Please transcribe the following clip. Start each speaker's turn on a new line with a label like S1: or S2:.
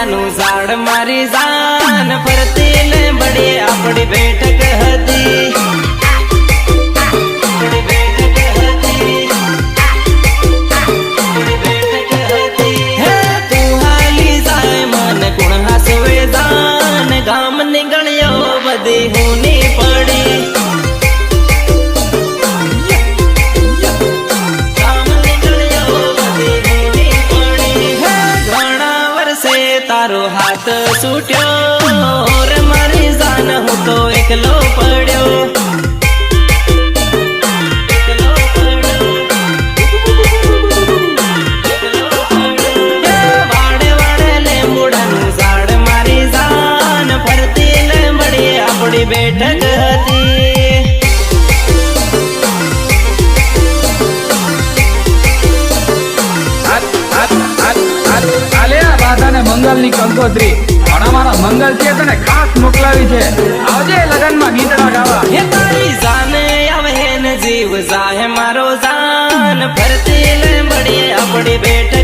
S1: લીમડાનું ઝાડ મારી જાન ફરતી લીમડી આપણી બેઠક હતી ગામ ની ગણ્યો બધી હુની પડી ગામ ની ગણ્યો બધી હુની પડી ઘણા વર્ષે તારો હાથ છૂટ્યો રે મારી જાન હું તો એકલો પડ્યો બેઠક હતી
S2: મંગલ ની કંકોત્રી પણ અમારા મંગલ છે તને ખાસ મોકલાવી છે આવજે લગન માં ગીતડા ગાવા
S1: હે તારી જાને આવે ને જીવ જાહે મારો જાન ફરતી લીમડી આપણી બેઠક